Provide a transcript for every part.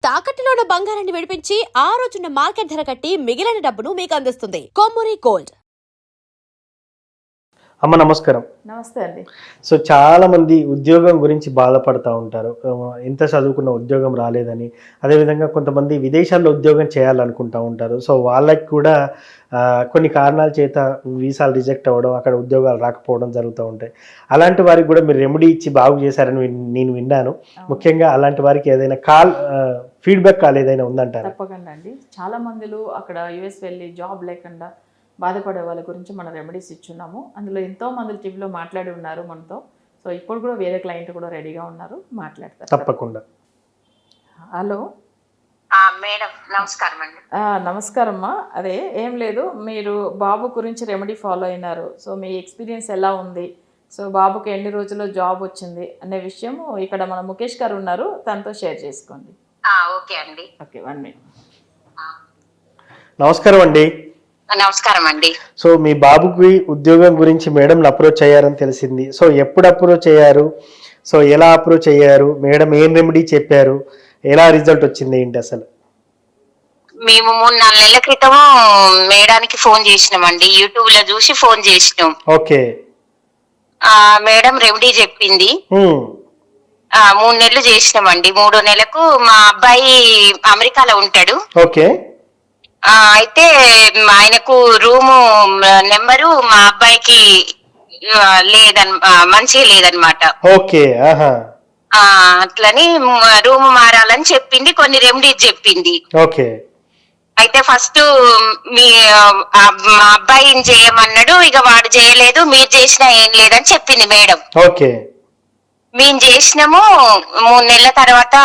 తాకట్టులో ఉన్న బంగారాన్ని విడిపించి ఆ రోజున్న మార్కెట్ ధర కట్టి మిగిలిన డబ్బును మీకు అందిస్తుంది కొమ్మూరి గోల్డ్. అమ్మ నమస్కారం. నమస్తే అండి. సో చాలా మంది ఉద్యోగం గురించి బాధపడుతూ ఉంటారు. ఎంత చదువుకున్న ఉద్యోగం రాలేదని, అదేవిధంగా కొంతమంది విదేశాల్లో ఉద్యోగం చేయాలనుకుంటూ ఉంటారు. సో వాళ్ళకి కూడా కొన్ని కారణాల చేత వీసాలు రిజెక్ట్ అవ్వడం, అక్కడ ఉద్యోగాలు రాకపోవడం జరుగుతూ ఉంటాయి. అలాంటి వారికి కూడా మీరు రెమెడీ ఇచ్చి బాగు చేశారని నేను విన్నాను. ముఖ్యంగా అలాంటి వారికి ఏదైనా ఫీడ్బ్యాక్ కాల్ ఏదైనా ఉందంటారా? తప్పకుండా అండి. చాలా మందిలో అక్కడ యుఎస్ వెళ్ళి జాబ్ లేకుండా బాధపడే వాళ్ళ గురించి మనం రెమెడీస్ ఇచ్చున్నాము. అందులో ఎంతో మంది టీవీలో మాట్లాడి ఉన్నారు మనతో. సో ఇప్పుడు కూడా వేరే క్లయింట్ కూడా రెడీగా ఉన్నారు, మాట్లాడతారు. తప్పకుండా. హలో మేడం, నమస్కారం అండి. నమస్కారం అమ్మా. అదే ఏం లేదు, మీరు బాబు గురించి రెమెడీ ఫాలో అయినారు. సో మీ ఎక్స్పీరియన్స్ ఎలా ఉంది, సో బాబుకి ఎన్ని రోజుల్లో జాబ్ వచ్చింది అనే విషయం ఇక్కడ మన ముఖేష్ గారు ఉన్నారు, తనతో షేర్ చేసుకోండి. ఓకే అండి. Okay, 1 minute. నమస్కారం అండి. నమస్కారం అండి. సో మీ బాబుకి ఉద్యోగం గురించి మేడం అప్రోచ్ అయ్యారని తెలిసింది. సో ఎప్పుడు అప్రోచ్ అయ్యారు, సో ఎలా అప్రోచ్ అయ్యారు, మేడం ఏం రెమెడీ చెప్పారు, ఎలా రిజల్ట్ వచ్చింది ఏంటి అసలు? మేము 3-4 నెలల క్రితం మేడానికి ఫోన్ చేసినామండి, యూట్యూబ్ లో చూసి ఫోన్ చేసినాం. ఓకే. మేడం రెమెడీ చెప్పింది. 3 నెలలు చేసినామండి. 3వ నెలకు మా అబ్బాయి అమెరికాలో ఉంటాడు. ఓకే. అయితే ఆయనకు రూము నెంబరు మా అబ్బాయికి మంచిగా లేదనమాట. ఓకే. అట్లని రూమ్ మారాలని చెప్పింది, కొన్ని రెమెడీస్ చెప్పింది. ఓకే. అయితే ఫస్ట్ మా అబ్బాయిని చేయమన్నాడు, ఇక వాడు చేయలేదు, మీరు చేసినా ఏం లేదని చెప్పింది మేడం. ఓకే. మేము చేసినాము. 3 నెలల తర్వాత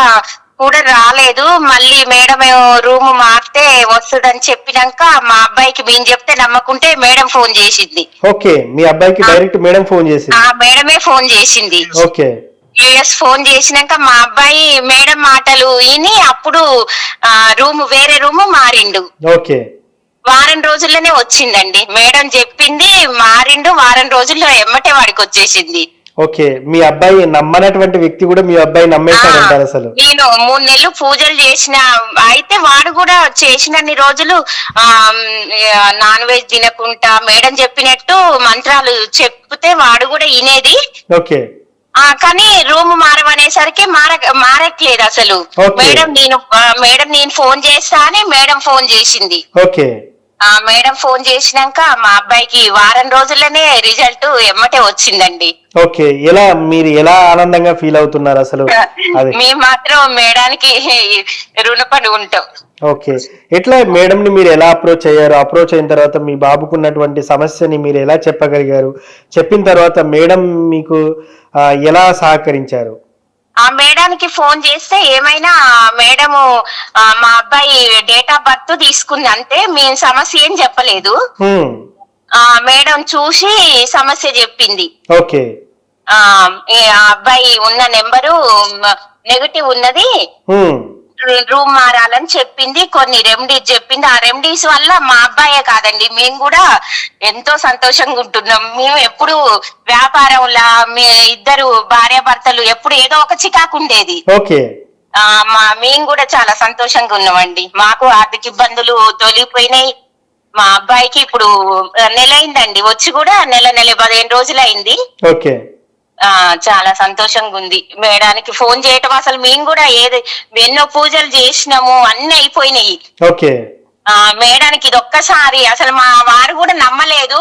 కూడా రాలేదు. మళ్ళీ మేడం రూమ్ మారితే వస్తుందని చెప్పినాక మా అబ్బాయికి మేము చెప్తే నమ్మకుంటే మేడం ఫోన్ చేసింది. ఓకే. మీ అబ్బాయికి డైరెక్ట్ మేడం ఫోన్ చేసింది? మేడమే ఫోన్ చేసింది. ఓకే. యుఎస్ ఫోన్ చేసినాక మా అబ్బాయి మేడం మాటలు విని అప్పుడు వేరే రూమ్ మారిండు. ఓకే. వారం రోజుల్లోనే వచ్చిందండి. మేడం చెప్పింది, మారిండు. వారం రోజుల్లో ఎమ్మటే వాడికి వచ్చేసింది. ఓకే. మీ అబ్బాయి నమ్మనటువంటి వ్యక్తి కూడా మీ అబ్బాయి నమ్మేశాడంటారు అసలు? నేను 3 నెలలు పూజలు చేసిన, అయితే వాడు కూడా చేసినన్ని రోజులు నాన్ వెజ్ తినకుండా మేడం చెప్పినట్టు మంత్రాలు చెప్తే వాడు కూడా వినేది. ఓకే. కానీ రూమ్ మారమనేసరికి మారట్లేదు అసలు. మేడం నేను ఫోన్ చేస్తా అని మేడం ఫోన్ చేసింది. ఓకే. మేడం ఫోన్ చేసినాక మా అబ్బాయికి వారం రోజుల్లోనే రిజల్ట్ ఎమ్మటే వచ్చిందండి. ఓకే. మీరు ఎలా ఆనందంగా ఫీల్ అవుతున్నారు అసలు? మేము మాత్రం మేడానికి రుణపడి ఉంటాం. ఓకే. ఎట్లా మేడం ని మీరు ఎలా అప్రోచ్ అయ్యారు? అప్రోచ్ అయిన తర్వాత మీ బాబుకున్నటువంటి సమస్యని మీరు ఎలా చెప్పగలిగారు? చెప్పిన తర్వాత మేడం మీకు ఎలా సహకరించారు? ఆ మేడానికి ఫోన్ చేస్తే ఏమైనా మేడము మా అబ్బాయి డేట్ ఆఫ్ బర్త్ తీసుకుంది, అంతే. మేము సమస్య ఏం చెప్పలేదు. మేడం చూసి సమస్య చెప్పింది. ఓకే. అబ్బాయి ఉన్న నెంబరు నెగటివ్ ఉన్నది, రూమ్ మారాలని చెప్పింది. కొన్ని రెమెడీస్ చెప్పింది. ఆ రెమెడీస్ వల్ల మా అబ్బాయే కాదండి, మేము కూడా ఎంతో సంతోషంగా ఉంటున్నాం. మేము ఎప్పుడు వ్యాపారంలా ఇద్దరు భార్యాభర్తలు ఎప్పుడు ఏదో ఒక చికాకు ఉండేది. మేము కూడా చాలా సంతోషంగా ఉన్నామండి. మాకు ఆర్థిక ఇబ్బందులు తొలగిపోయినాయి. మా అబ్బాయికి ఇప్పుడు నెల అయిందండి, వచ్చి కూడా నెల 15 రోజులు అయింది. ఓకే. చాలా సంతోషంగా ఉంది. మేడానికి ఫోన్ చేయటం, అసలు మేము కూడా ఎన్నో పూజలు చేసినాము, అన్ని అయిపోయినాయి. ఓకే. మేడానికి ఇదొక్కసారి అసలు మా వారు కూడా నమ్మలేదు,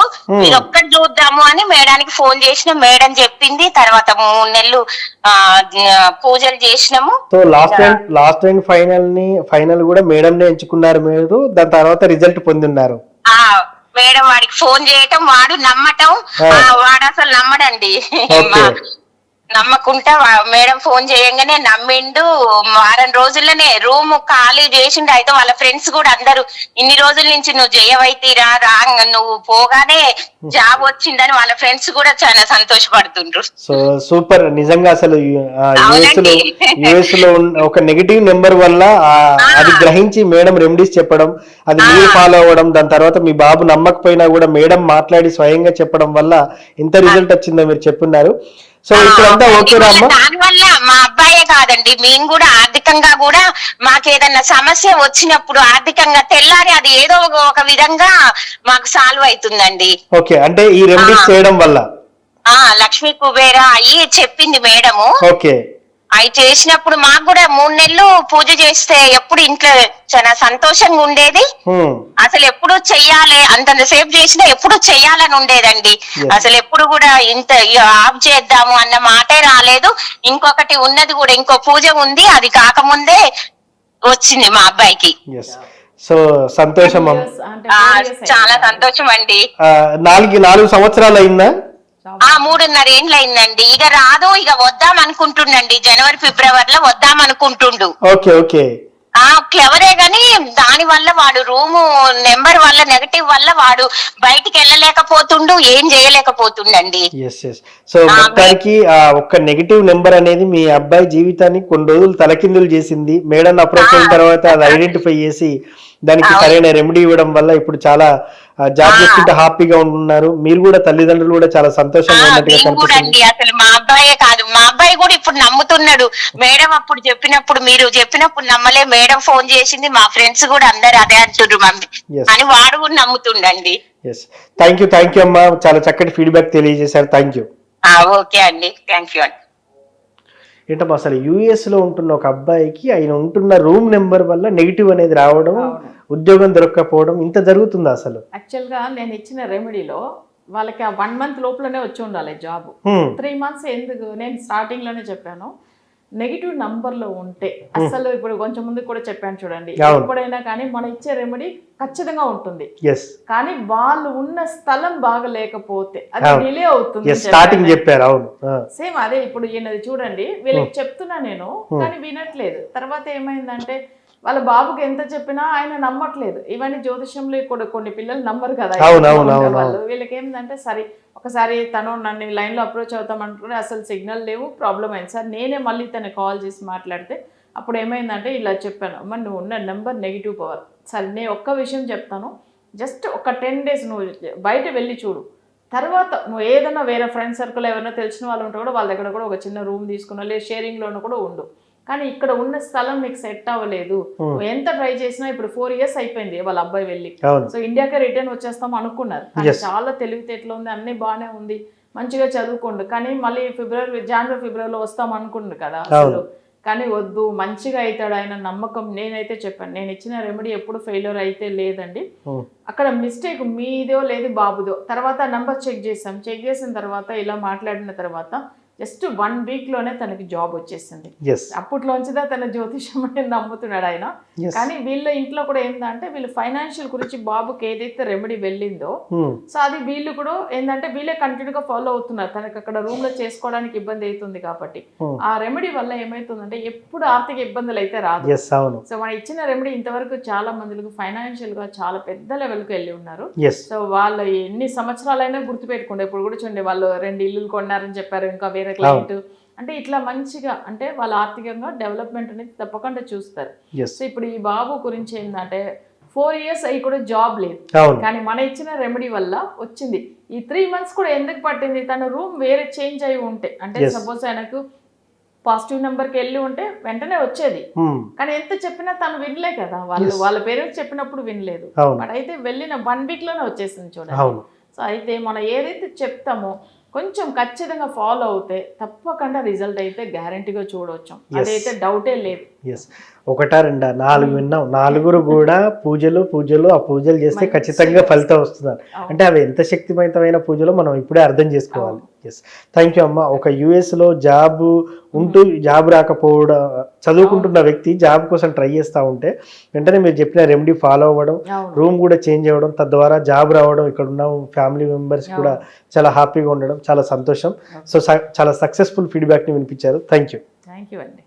ఇదొక్కటి చూద్దాము అని మేడానికి ఫోన్ చేసిన. మేడం చెప్పింది. తర్వాత 3 నెలలు పూజలు చేసినాము. లాస్ట్ టైం ఫైనల్ కూడా మేడం ఎంచుకున్నారు మీరు, దాని తర్వాత రిజల్ట్ పొందున్నారు. మేడం వాడికి ఫోన్ చేయటం, వాడు నమ్మటం, వాడు అసలు నమ్మడండి. నమ్మకుంటా మేడం ఫోన్ చేయంగానే నమ్మిండు. వారం రోజుల్లోనే రూమ్ ఖాళీ చేసిండు. అయితే వాళ్ళ ఫ్రెండ్స్ కూడా అందరూ ఇన్ని రోజుల నుంచి నువ్వు జయవైతీరా, నువ్వు పోగానే జాబ్ వచ్చిందని వాళ్ళ ఫ్రెండ్స్ కూడా చాలా సంతోషపడుతుండ్రు. So super. నిజంగా అసలు యుఎస్ లో ఒక నెగిటివ్ నెంబర్ వల్ల అది గ్రహించి మేడం రెమెడీస్ చెప్పడం, అది మీరు ఫాలో అవ్వడం, దాని తర్వాత మీ బాబు నమ్మకపోయినా కూడా మేడం మాట్లాడి స్వయంగా చెప్పడం వల్ల ఇంత రిజల్ట్ వచ్చిందో మీరు చెప్పున్నారు. సో ఇప్పుడంతా ఓకేనా అమ్మా? దానివల్ల మా అబ్బాయే కాదండి, మేము కూడా ఆర్థికంగా కూడా మాకేదన్నా సమస్య వచ్చినప్పుడు ఆర్థికంగా తెల్లారి అది ఏదో ఒక విధంగా మాకు సాల్వ్ అవుతుందండి. ఓకే, అంటే ఈ రెమెడీస్ చేయడం వల్ల లక్ష్మీ కుబేర అయ్యి చెప్పింది మేడము. ఓకే, అవి చేసినప్పుడు మాకు కూడా 3 నెలలు పూజ చేస్తే ఎప్పుడు ఇంట్లో చాలా సంతోషంగా ఉండేది. అసలు ఎప్పుడు చెయ్యాలి, అంతసేపు చేసినా ఎప్పుడు చెయ్యాలని ఉండేదండి. అసలు ఎప్పుడు కూడా ఇంత ఆఫ్ చేద్దాము అన్న మాటే రాలేదు. ఇంకొకటి ఉన్నది కూడా, ఇంకో పూజ ఉంది, అది కాకముందే వచ్చింది మా అబ్బాయికి. సో సంతోషం అంటే చాలా సంతోషం అండి. 4 సంవత్సరాలు అయిందా? 3.5 ఏండ్లు అయిందండి. ఇక రాదు, ఇక వద్దాం అనుకుంటుండండి. జనవరి ఫిబ్రవరిలో వద్దాం అనుకుంటుండు. ఓకే ఓకే, క్లెవరే గాని దాని వల్ల వాడు రూము నెంబర్ వల్ల, నెగటివ్ వల్ల వాడు బయటికి వెళ్ళలేకపోతుండు, ఏం చేయలేకపోతుండండి. సో మొత్తానికి ఒక్క నెగిటివ్ నెంబర్ అనేది మీ అబ్బాయి జీవితాన్ని కొన్ని రోజులు తలకిందులు చేసింది. మేడం అప్రోచ్ అయిన తర్వాత అది ఐడెంటిఫై చేసి దానికి సరైన రెమెడీ ఇవ్వడం వల్ల ఇప్పుడు చాలా జాబ్ చేసుకుంటే హ్యాపీగా ఉంటున్నారు. మీరు కూడా తల్లిదండ్రులు కూడా చాలా సంతోషంగా ఉన్నట్టుగా కనిపిస్తుంది. అసలు మా అబ్బాయే కాదు, మా అబ్బాయి కూడా ఇప్పుడు నమ్ముతున్నాడు. మేడం అప్పుడు చెప్పినప్పుడు, మీరు చెప్పినప్పుడు నమ్మలే, మేడం ఫోన్ చేసింది, మా ఫ్రెండ్స్ కూడా అందరు అదే అంటున్నారు మమ్మీ అని వాడు కూడా నమ్ముతుండండి. థ్యాంక్ యూ అమ్మా, చాలా చక్కటి ఫీడ్బ్యాక్ తెలియజేశారు. Thank you. ఓకే అండి, థ్యాంక్ యూ అండి. ఏంటమ్మా, అసలు యుఎస్ లో ఉంటున్న ఒక అబ్బాయికి ఆయన ఉంటున్న రూమ్ నెంబర్ వల్ల నెగిటివ్ అనేది రావడం, ఉద్యోగం దొరకకపోవడం, ఇంత జరుగుతుందా అసలు? యాక్చువల్ గా నేను ఇచ్చిన రెమెడీలో వాళ్ళకి ఆ 1 month లోపలనే వచ్చి ఉండాలి జాబ్. 3 months ఎందుకు, నేను స్టార్టింగ్ లోనే చెప్పాను, నెగిటివ్ నంబర్ లో ఉంటే అసలు, ఇప్పుడు కొంచెం ముందు కూడా చెప్పాను చూడండి, ఎప్పుడైనా కానీ మనం ఇచ్చే రెమెడీ ఖచ్చితంగా ఉంటుంది. కానీ వాళ్ళు ఉన్న స్థలం బాగా లేకపోతే అది డిలే అవుతుంది. స్టార్టింగ్ చెప్పారు, అవును. సేమ్ అదే ఇప్పుడు ఈయనది చూడండి, వీళ్ళకి చెప్తున్నా నేను, కానీ వినట్లేదు. తర్వాత ఏమైందంటే వాళ్ళ బాబుకి ఎంత చెప్పినా ఆయన నమ్మట్లేదు. ఇవన్నీ జ్యోతిష్యంలో కూడా కొన్ని పిల్లలు నమ్మరు కదా వాళ్ళు. వీళ్ళకి ఏంటంటే సరే ఒకసారి తను నన్ను లైన్లో అప్రోచ్ అవుతామంటే అసలు సిగ్నల్ లేవు, ప్రాబ్లం అయింది సార్. నేనే మళ్ళీ తను కాల్ చేసి మాట్లాడితే అప్పుడు ఏమైందంటే ఇలా చెప్పాను, అమ్మ నువ్వు ఉన్న నెంబర్ నెగిటివ్ పవర్. సరే నేను ఒక్క విషయం చెప్తాను, జస్ట్ ఒక 10 days నువ్వు బయట వెళ్ళి చూడు. తర్వాత నువ్వు ఏదైనా వేరే ఫ్రెండ్ సర్కిల్ ఎవరైనా తెలిసిన వాళ్ళు ఉంటే కూడా వాళ్ళ దగ్గర కూడా ఒక చిన్న రూమ్ తీసుకున్నా, లేదా షేరింగ్లోనూ కూడా ఉండు. కానీ ఇక్కడ ఉన్న స్థలం నీకు సెట్ అవ్వలేదు, ఎంత ట్రై చేసినా. ఇప్పుడు 4 years అయిపోయింది వాళ్ళ అబ్బాయి వెళ్ళి, సో ఇండియాకే రిటర్న్ వచ్చేస్తాం అనుకున్నారు. కానీ చాలా తెలివితేటలు ఉంది, అన్ని బాగానే ఉంది, మంచిగా చదువుకోండు. కానీ మళ్ళీ జనవరి ఫిబ్రవరిలో వస్తాం అనుకుండు కదా అసలు. కానీ వద్దు, మంచిగా అవుతాడు ఆయన నమ్మకం. నేనైతే చెప్పాను, నేను ఇచ్చిన రెమెడీ ఎప్పుడు ఫెయిల్యూర్ అయితే లేదండి. అక్కడ మిస్టేక్ మీదో లేదు బాబుదో. తర్వాత నెంబర్ చెక్ చేసిన తర్వాత ఇలా మాట్లాడిన తర్వాత జస్ట్ 1 week లోనే తనకి జాబ్ వచ్చేసింది. అప్పట్లోంచిదా తన జ్యోతిషం అనేది నమ్ముతున్నాడు ఆయన. కానీ వీళ్ళ ఇంట్లో కూడా ఏంటంటే వీళ్ళు ఫైనాన్షియల్ గురించి బాబుకి ఏదైతే రెమెడీ వెళ్ళిందో, సో అది వీళ్ళు కూడా ఏంటంటే వీళ్ళే కంటిన్యూగా ఫాలో అవుతున్నారు. తనకి అక్కడ రూమ్ లో చేసుకోవడానికి ఇబ్బంది అవుతుంది కాబట్టి ఆ రెమెడీ వల్ల ఏమైతుందంటే ఎప్పుడు ఆర్థిక ఇబ్బందులు అయితే రాదు. సో మనం ఇచ్చిన రెమెడీ ఇంతవరకు చాలా మందికి ఫైనాన్షియల్ గా చాలా పెద్ద లెవెల్కి వెళ్ళి ఉన్నారు. సో వాళ్ళు ఎన్ని సంవత్సరాలైనా గుర్తుపెట్టుకోండి. ఇప్పుడు కూడా చూడండి, వాళ్ళు 2 ఇల్లులు కొన్నారని చెప్పారు, ఇంకా వేరే క్లయింట్ అంటే ఇట్లా మంచిగా అంటే వాళ్ళ ఆర్థికంగా డెవలప్మెంట్ అనేది తప్పకుండా చూస్తారు. సో ఇప్పుడు ఈ బాబు గురించి ఏంటంటే 4 years అయ్యి కూడా జాబ్ లేదు, కానీ మన ఇచ్చిన రెమెడీ వల్ల వచ్చింది. ఈ 3 months కూడా ఎందుకు పట్టింది, తన రూమ్ వేరే చేంజ్ అయి ఉంటే, అంటే సపోజ్ ఆయనకు పాజిటివ్ నెంబర్కి వెళ్ళి ఉంటే వెంటనే వచ్చేది. కానీ ఎంత చెప్పినా తను వినలే కదా, వాళ్ళ పేరెంట్స్ చెప్పినప్పుడు వినలేదు. బట్ అయితే వెళ్ళిన 1 week లోనే వచ్చేసింది చూడండి. సో అయితే మనం ఏదైతే చెప్తామో కొంచెం ఖచ్చితంగా ఫాలో అవుతే తప్పకుండా రిజల్ట్ అయితే గ్యారంటీగా చూడవచ్చు, అదైతే డౌటే లేదు. 1, 2, 4 విన్నాం. 4 కూడా పూజలు ఆ పూజలు చేస్తే ఖచ్చితంగా ఫలితం వస్తున్నారు. అంటే అవి ఎంత శక్తివంతమైన పూజలో మనం ఇప్పుడే అర్థం చేసుకోవాలి. థ్యాంక్ యూ అమ్మ. ఒక US లో జాబ్ ఉంటూ జాబ్ రాకపోవడం, చదువుకుంటున్న వ్యక్తి జాబ్ కోసం ట్రై చేస్తూ ఉంటే వెంటనే మీరు చెప్పిన రెమెడీ ఫాలో అవ్వడం, రూమ్ కూడా చేంజ్ అవ్వడం, తద్వారా జాబ్ రావడం, ఇక్కడ ఉన్న ఫ్యామిలీ మెంబర్స్ కూడా చాలా హ్యాపీగా ఉండడం చాలా సంతోషం. సో చాలా సక్సెస్ఫుల్ ఫీడ్బ్యాక్ని వినిపించారు. థ్యాంక్ యూ అండి.